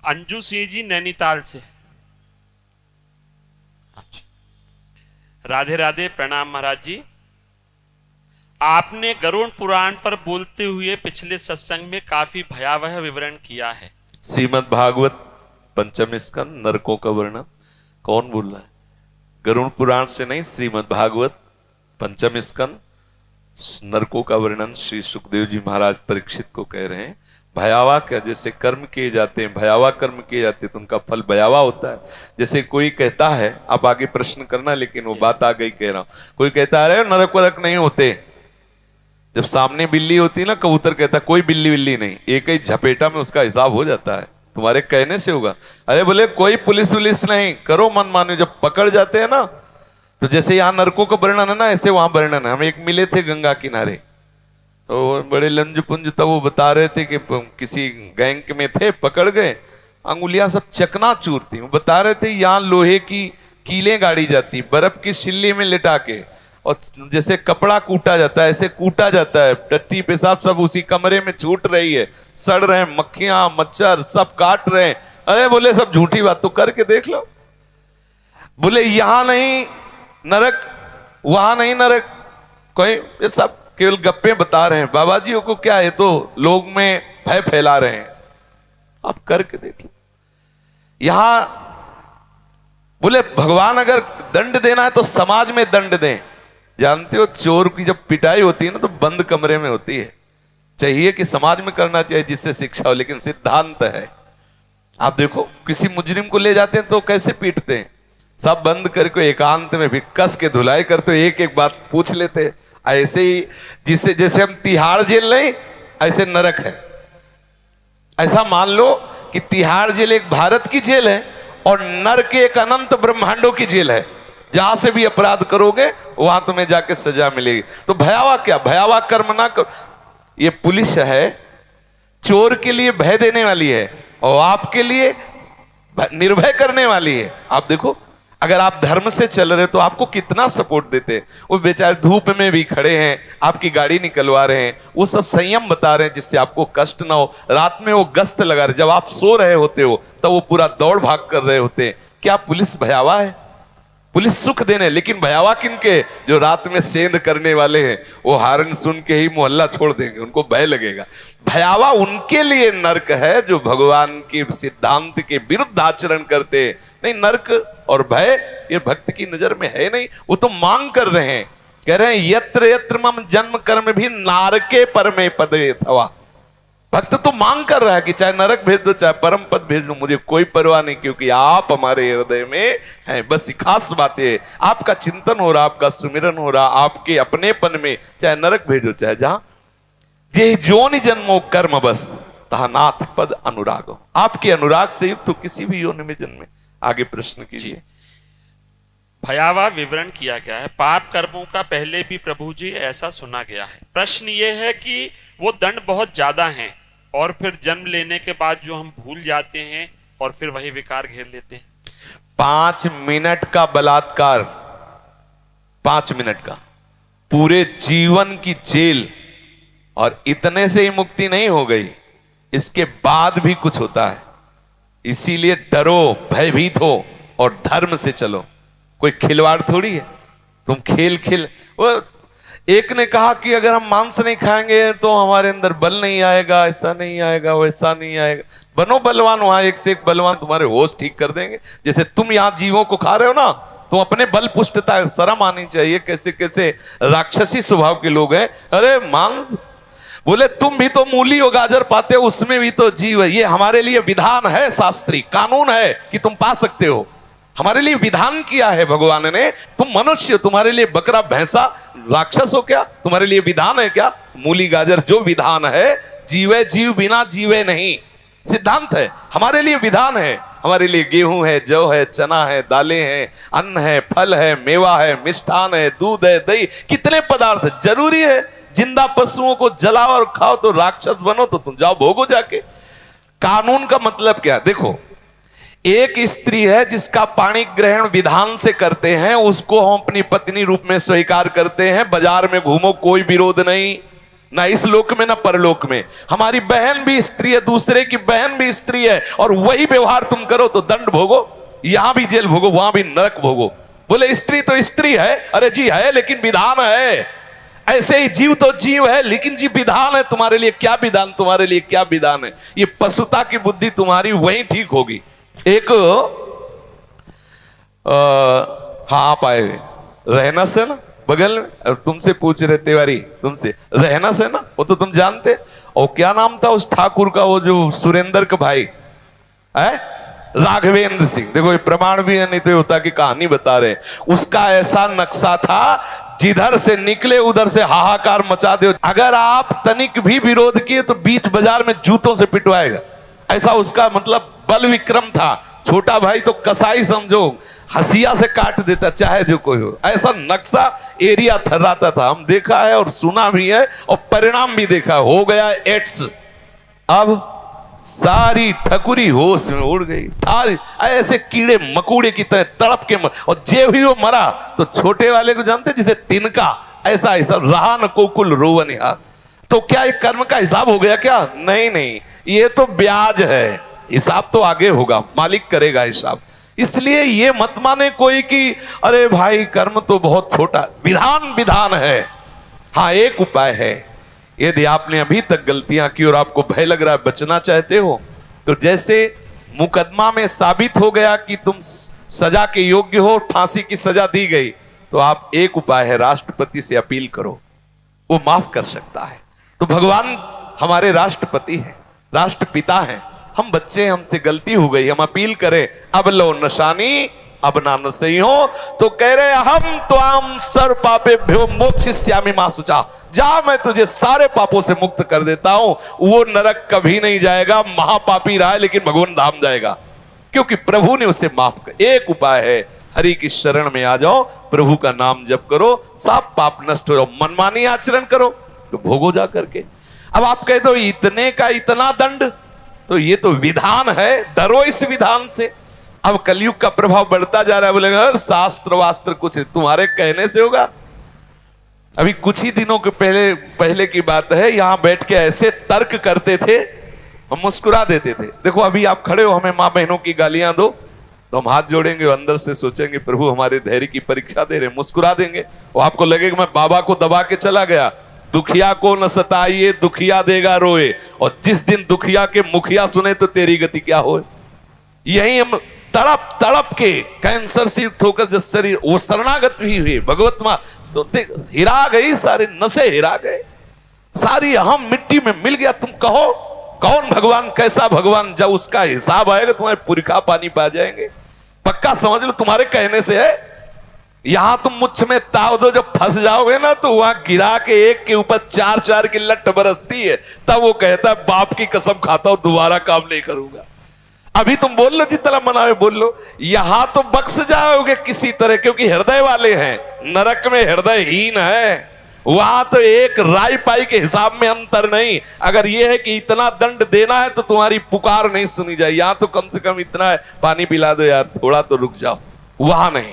अंजू सिंह जी नैनीताल से। राधे राधे, प्रणाम महाराज जी। आपने गरुड़ पुराण पर बोलते हुए पिछले सत्संग में काफी भयावह विवरण किया है। श्रीमद् भागवत पंचम स्कंद नरकों का वर्णन कौन बोल रहा है? गरुड़ पुराण से नहीं, श्रीमद् भागवत पंचम स्कंद नरकों का वर्णन श्री सुखदेव जी महाराज परीक्षित को कह रहे हैं। भयावह क्या? जैसे कर्म किए जाते हैं, भयावह कर्म किए जाते हैं तो उनका फल भयावह होता है। जैसे कोई कहता है, आप आगे प्रश्न करना, लेकिन वो बात आ गई कह रहा हूं। कोई कहता है अरे नरक वरक नहीं होते, जब सामने बिल्ली होती है ना, कबूतर कहता है कोई बिल्ली बिल्ली नहीं, एक ही झपेटा में उसका हिसाब हो जाता है, तुम्हारे कहने से होगा। अरे बोले कोई पुलिस वुलिस नहीं, करो मन माने। जब पकड़ जाते हैं ना, तो जैसे यहाँ नरकों का वर्णन है ना, ऐसे वहां वर्णन है। हम एक मिले थे गंगा किनारे, तो बड़े लंज पुंज तब वो बता रहे थे कि किसी गैंग में थे, पकड़ गए, अंगुलियां सब चकनाचूर थी। वो बता रहे थे यहाँ लोहे की कीलें गाड़ी जाती, बर्फ की सिल्ली में लिटा के, और जैसे कपड़ा कूटा जाता है ऐसे कूटा जाता है। टट्टी पेशाब सब उसी कमरे में छूट रही है, सड़ रहे हैं, मक्खियां मच्छर सब काट रहे हैं। अरे बोले सब झूठी बात, तो करके देख लो। बोले यहां नहीं नरक, वहां नहीं नरक, कोई ये सब केवल गप्पे बता रहे हैं। बाबा जी को क्या है, तो लोग में भय फैला रहे हैं। आप करके देख लो। यहां बोले भगवान अगर दंड देना है तो समाज में दंड दें। जानते हो चोर की जब पिटाई होती है ना, तो बंद कमरे में होती है। चाहिए कि समाज में करना चाहिए जिससे शिक्षा हो, लेकिन सिद्धांत है। आप देखो किसी मुजरिम को ले जाते हैं तो कैसे पीटते हैं, सब बंद करके एकांत में भी कस के धुलाई करते, एक एक बात पूछ लेते। ऐसे ही जिससे जैसे हम तिहाड़ जेल नहीं, ऐसे नरक है। ऐसा मान लो कि तिहाड़ जेल एक भारत की जेल है और नरक एक अनंत ब्रह्मांडों की जेल है। जहां से भी अपराध करोगे वहां तुम्हें जाके सजा मिलेगी। तो भयावह क्या? भयावह कर्म ना करो। ये पुलिस है, चोर के लिए भय देने वाली है और आपके लिए निर्भय करने वाली है। आप देखो अगर आप धर्म से चल रहे तो आपको कितना सपोर्ट देते हैं। वो बेचारे धूप में भी खड़े हैं, आपकी गाड़ी निकलवा रहे हैं, वो सब संयम बता रहे हैं जिससे आपको कष्ट ना हो। रात में वो गश्त लगा रहे, जब आप सो रहे होते हो तब वो पूरा दौड़ भाग कर रहे होते हैं। क्या पुलिस भयावह है? पुलिस सुख देने, लेकिन भयावह किनके? जो रात में सेंध करने वाले हैं, वो हारन सुन के ही मोहल्ला छोड़ देंगे, उनको भय लगेगा। भयावह उनके लिए नरक है जो भगवान के सिद्धांत के विरुद्ध आचरण करते हैं। नहीं, नरक और भय ये भक्त की नजर में है नहीं। वो तो मांग कर रहे हैं, कह रहे हैं यत्र यत्र मम जन्म कर्म भी नारके परमे पदे थवा। भक्त तो मांग कर रहा है कि चाहे नरक भेज दो चाहे परम पद भेज दो, मुझे कोई परवाह नहीं, क्योंकि आप हमारे हृदय में हैं। बस खास बात है, आपका चिंतन हो रहा, आपका सुमिरन हो रहा, आपके अपनेपन में, चाहे नरक भेजो चाहे जहां। जे जोनि जन्मो कर्म बस तहा नाथ पद अनुराग। आपके अनुराग से युक्त तो किसी भी योनि में जन्मे। आगे प्रश्न कीजिए। भयावह विवरण किया गया है। पाप कर्मों का पहले भी प्रभु जी ऐसा सुना गया है। प्रश्न ये है कि वो दंड बहुत ज्यादा हैं और फिर जन्म लेने के बाद जो हम भूल जाते हैं और फिर वही विकार घेर लेते हैं। 5 मिनट का बलात्कार, 5 मिनट का, पूरे जीवन की जेल, और इतने से ही मुक्ति नहीं हो गई, इसके बाद भी कुछ होता है। इसीलिए डरो, भयभीत हो और धर्म से चलो। कोई खिलवाड़ थोड़ी है, तुम खेल वो एक ने कहा कि अगर हम मांस नहीं खाएंगे तो हमारे अंदर बल नहीं आएगा, ऐसा नहीं आएगा, वैसा नहीं आएगा। बनो बलवान, वहां एक से एक बलवान तुम्हारे होश ठीक कर देंगे। जैसे तुम यहाँ जीवों को खा रहे हो ना, तुम अपने बल पुष्टता है, शर्म आनी चाहिए। कैसे कैसे राक्षसी स्वभाव के लोग हैं। अरे मांस, बोले तुम भी तो मूली और गाजर पाते हो, उसमें भी तो जीव है। ये हमारे लिए विधान है, शास्त्री कानून है कि तुम पा सकते हो। हमारे लिए विधान किया है भगवान ने। तुम मनुष्य, तुम्हारे लिए बकरा भैंसा राक्षस हो क्या? तुम्हारे लिए विधान है क्या? मूली गाजर जो विधान है, जीवे जीव बिना जीवे नहीं, सिद्धांत है। हमारे लिए विधान है। हमारे लिए गेहूं है, जौ है, चना है, दालें हैं, अन्न है, फल है, मेवा है, मिष्ठान है, दूध है, दही, कितने पदार्थ जरूरी है। जिंदा पशुओं को जलाओ और खाओ तो राक्षस बनो, तो तुम जाओ भोगो जाके। कानून का मतलब क्या? देखो, एक स्त्री है जिसका पाणी ग्रहण विधान से करते हैं, उसको हम अपनी पत्नी रूप में स्वीकार करते हैं। बाजार में घूमो, कोई विरोध नहीं, ना इस लोक में ना परलोक में। हमारी बहन भी स्त्री है, दूसरे की बहन भी स्त्री है, और वही व्यवहार तुम करो तो दंड भोगो, यहां भी जेल भोगो, वहां भी नरक भोगो। बोले स्त्री तो स्त्री है, अरे जी है, लेकिन विधान है। ऐसे ही जीव तो जीव है, लेकिन जी विधान है। तुम्हारे लिए क्या विधान, तुम्हारे लिए क्या विधान है? ये पशुता की बुद्धि तुम्हारी वहीं ठीक होगी। एक हाँ आप आए रहना से ना बगल में, और तुमसे पूछ रहे तिवारी, तुमसे रहना से ना, वो तो तुम जानते। और क्या नाम था उस ठाकुर का, वो जो सुरेंद्र का भाई है, राघवेंद्र सिंह। देखो ये प्रमाण भी है, नहीं तो होता कि कहानी बता रहे। उसका ऐसा नक्शा था, जिधर से निकले उधर से हाहाकार मचा दे। अगर आप तनिक भी विरोध किए तो बीच बाजार में जूतों से पिटवाएगा। ऐसा उसका मतलब बल विक्रम था। छोटा भाई तो कसाई समझो, हसिया से काट देता चाहे जो कोई हो। ऐसा नक्शा एरिया थर्राता था। हम देखा है और सुना भी है, और परिणाम भी देखा। हो गया एड्स। अब सारी ठकुरी होश में उड़ गई। ऐसे कीड़े मकोड़े की तरह तड़प के और जे भी वो मरा तो छोटे वाले को जानते, जिसे तिनका, ऐसा ऐसा रहा न कोकुल रोवन यार। तो क्या एक कर्म का हिसाब हो गया क्या? नहीं नहीं, ये तो ब्याज है। हिसाब तो आगे होगा, मालिक करेगा हिसाब। इसलिए ये मत माने कोई कि अरे भाई कर्म तो बहुत छोटा, विधान विधान है। हाँ एक उपाय है, यदि आपने अभी तक गलतियां की और आपको भय लग रहा है, बचना चाहते हो, तो जैसे मुकदमा में साबित हो गया कि तुम सजा के योग्य हो, फांसी की सजा दी गई, तो आप एक उपाय है, राष्ट्रपति से अपील करो, वो माफ कर सकता है। तो भगवान हमारे राष्ट्रपति हैं, राष्ट्रपिता हैं। हम बच्चे, हमसे गलती हो गई, हम अपील करें, अब लो नशानी अब ना सही हो, तो कह रहे हम त्वाम सर्व पापेभ्यो मोक्षयिष्यामि मा शुचा। जा, मैं तुझे सारे पापों से मुक्त कर देता हूं। वो नरक कभी नहीं जाएगा, महापापी रहा है लेकिन भगवान धाम जाएगा, क्योंकि प्रभु ने उसे माफ कर। एक उपाय है, हरि की शरण में आ जाओ, प्रभु का नाम जप करो, सब पाप नष्ट हो जाओ। मनमानी आचरण करो तो भोगो जा करके। अब आप कह दो इतने का इतना दंड, तो ये तो विधान है, डरो इस विधान से। अब कलयुग का प्रभाव बढ़ता जा रहा है, बोलेगा शास्त्र वास्त्र कुछ तुम्हारे कहने से होगा। अभी कुछ ही दिनों के पहले की बात है, यहां बैठ के ऐसे तर्क करते थे, हम मुस्कुरा देते थे। देखो अभी आप खड़े हो, हमें मां बहनों की गालियां दो तो हम हाथ जोड़ेंगे, अंदर से सोचेंगे प्रभु हमारे धैर्य की परीक्षा दे रहे, मुस्कुरा देंगे। और आपको लगेगा मैं बाबा को दबा के चला गया। दुखिया को न सताइए, दुखिया देगा रोए, और जिस दिन दुखिया के मुखिया सुने तो तेरी गति क्या हो। यही हम तड़प तड़प के कैंसर से युक्त होकर जब शरीर वो शरणागत भी हुए भगवत मां, तो हिरा गई, सारे नशे हिरा गए, सारी हम मिट्टी में मिल गया। तुम कहो कौन भगवान, कैसा भगवान? जब उसका हिसाब आएगा तुम्हारे पुरखा पानी पा जाएंगे, पक्का समझ लो। तुम्हारे कहने से है, यहां तुम मुझ में ताव दो, जब फंस जाओगे ना तो वहां गिरा के एक के ऊपर चार चार की लट बरसती है, तब वो कहता है बाप की कसम खाता हूं दोबारा काम नहीं करूंगा। अभी तुम बोल लो जितना मना है बोल लो, यहां तो बख्श जाओगे किसी तरह, क्योंकि हृदय वाले हैं। नरक में हृदयहीन है, वहां तो एक राई पाई के हिसाब में अंतर नहीं। अगर यह है कि इतना दंड देना है तो तुम्हारी पुकार नहीं सुनी जाए, यहां तो कम से कम इतना है, पानी पिला दो यार, थोड़ा तो रुक जाओ, वहां नहीं।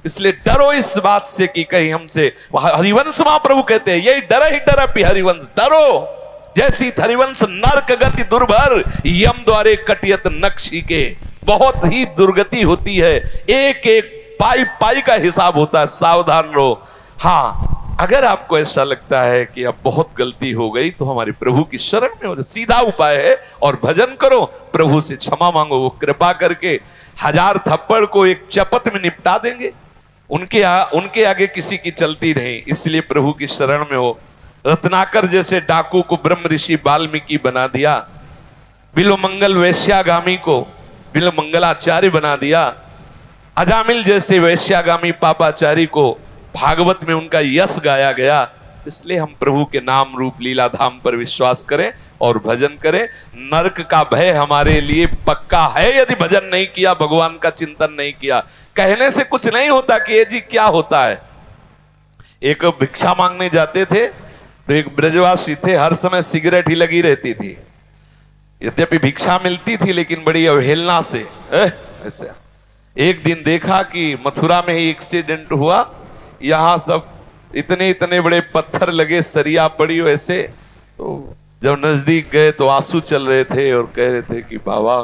इसलिए डरो इस बात से कि कहीं हमसे, हरिवंश महाप्रभु कहते हैं यही डर ही डर अपि हरिवंश, डरो जैसी हरिवंश नरक गति दुर्भर, यम द्वारे कटियत नक्शी के। बहुत ही दुर्गति होती है, एक एक पाई पाई का हिसाब होता है, सावधान रहो। हाँ अगर आपको ऐसा लगता है कि अब बहुत गलती हो गई तो हमारे प्रभु की शरण में हो, सीधा उपाय है, और भजन करो, प्रभु से क्षमा मांगो, वो कृपा करके 1000 थप्पड़ को एक चपत में निपटा देंगे। उनके आगे किसी की चलती नहीं, इसलिए प्रभु की शरण में हो। रत्नाकर जैसे डाकू को ब्रह्म ऋषि वाल्मीकि बना दिया, बिल्वमंगल वैश्यागामी को बिल्वमंगलाचार्य बना दिया, अजामिल जैसे वैश्यागामी पापाचारी को भागवत में उनका यश गाया गया। इसलिए हम प्रभु के नाम रूप लीला धाम पर विश्वास करें और भजन करें। नरक का भय हमारे लिए पक्का है यदि भजन नहीं किया, भगवान का चिंतन नहीं किया। कहने से कुछ नहीं होता कि ये जी क्या होता है। एक भिक्षा मांगने जाते थे तो एक ब्रजवासी थे, हर समय सिगरेट ही लगी रहती थी, यद्यपि भिक्षा मिलती थी लेकिन बड़ी अवहेलना से। ऐसे एक दिन देखा कि मथुरा में ही एक्सीडेंट हुआ, यहां सब इतने इतने बड़े पत्थर लगे, सरिया पड़ी हो ऐसे। तो जब नजदीक गए तो आंसू चल रहे थे और कह रहे थे कि बाबा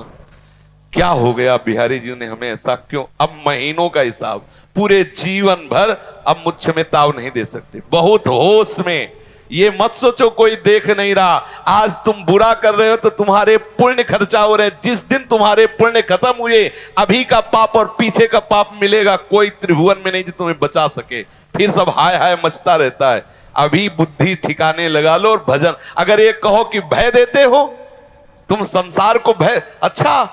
क्या हो गया, बिहारी जी ने हमें ऐसा क्यों? अब महीनों का हिसाब, पूरे जीवन भर अब मुझ में ताव नहीं दे सकते, बहुत होश में। ये मत सोचो कोई देख नहीं रहा। आज तुम बुरा कर रहे हो तो तुम्हारे पुण्य खर्चा हो रहे। जिस दिन तुम्हारे पुण्य खत्म हुए, अभी का पाप और पीछे का पाप मिलेगा, कोई त्रिभुवन में नहीं जो तुम्हें बचा सके। फिर सब हाय हाय मचता रहता है। अभी बुद्धि ठिकाने लगा लो और भजन। अगर ये कहो कि भय देते हो तुम संसार को, भय, अच्छा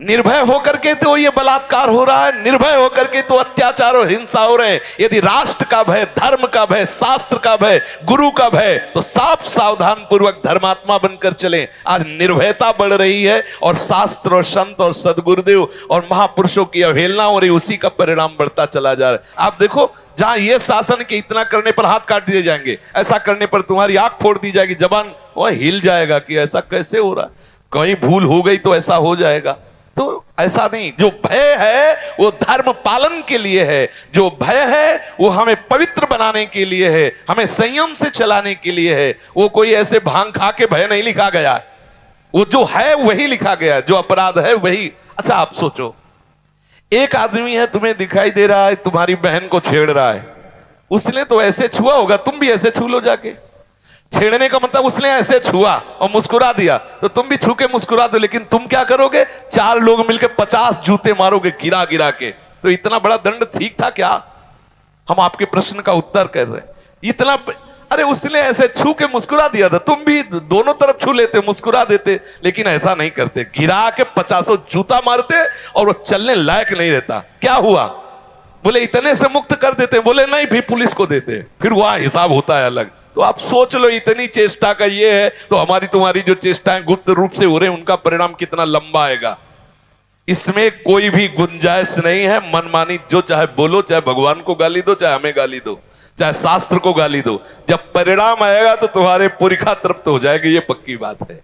निर्भय होकर के तो ये बलात्कार हो रहा है, निर्भय होकर के तो अत्याचार और हिंसा हो रहे हैं। यदि राष्ट्र का भय, धर्म का भय, शास्त्र का भय, गुरु का भय, तो साफ सावधान पूर्वक धर्मात्मा बनकर चलें। आज निर्भयता बढ़ रही है और शास्त्र और संत और सदगुरुदेव और महापुरुषों की अवहेलना हो रही, उसी का परिणाम बढ़ता चला जा रहा है। आप देखो, जहां ये शासन के इतना करने पर हाथ काट दिए जाएंगे, ऐसा करने पर तुम्हारी आंख फोड़ दी जाएगी, जबान वह हिल जाएगा कि ऐसा कैसे हो रहा है, कहीं भूल हो गई तो ऐसा हो जाएगा। तो ऐसा नहीं। जो भय है वो धर्म पालन के लिए है, जो भय है वो हमें पवित्र बनाने के लिए है, हमें संयम से चलाने के लिए है। वो कोई ऐसे भांग खा के भय नहीं लिखा गया है, वो जो है वही लिखा गया है, जो अपराध है वही। अच्छा आप सोचो, एक आदमी है, तुम्हें दिखाई दे रहा है तुम्हारी बहन को छेड़ रहा है, उसने तो ऐसे छुआ होगा, तुम भी ऐसे छू लो जाके। छेड़ने का मतलब उसने ऐसे छुआ और मुस्कुरा दिया, तो तुम भी छू के मुस्कुरा दो। लेकिन तुम क्या करोगे? 4 लोग मिलकर 50 जूते मारोगे गिरा गिरा के। तो इतना बड़ा दंड ठीक था क्या? हम आपके प्रश्न का उत्तर कर रहे हैं। इतना, अरे उसने ऐसे छू के मुस्कुरा दिया था, तुम भी दोनों तरफ छू लेते, मुस्कुरा देते। लेकिन ऐसा नहीं करते, गिरा के 50 जूता मारते और वो चलने लायक नहीं रहता। क्या हुआ? बोले इतने से मुक्त कर देते, बोले नहीं भी पुलिस को देते, फिर वहां हिसाब होता है अलग। तो आप सोच लो, इतनी चेष्टा का ये है, तो हमारी तुम्हारी जो चेष्टाएं गुप्त रूप से हो रहे हैं उनका परिणाम कितना लंबा आएगा। इसमें कोई भी गुंजाइश नहीं है मनमानी। जो चाहे बोलो, चाहे भगवान को गाली दो, चाहे हमें गाली दो, चाहे शास्त्र को गाली दो, जब परिणाम आएगा तो तुम्हारे पुरखा तृप्त हो जाएगी, ये पक्की बात है।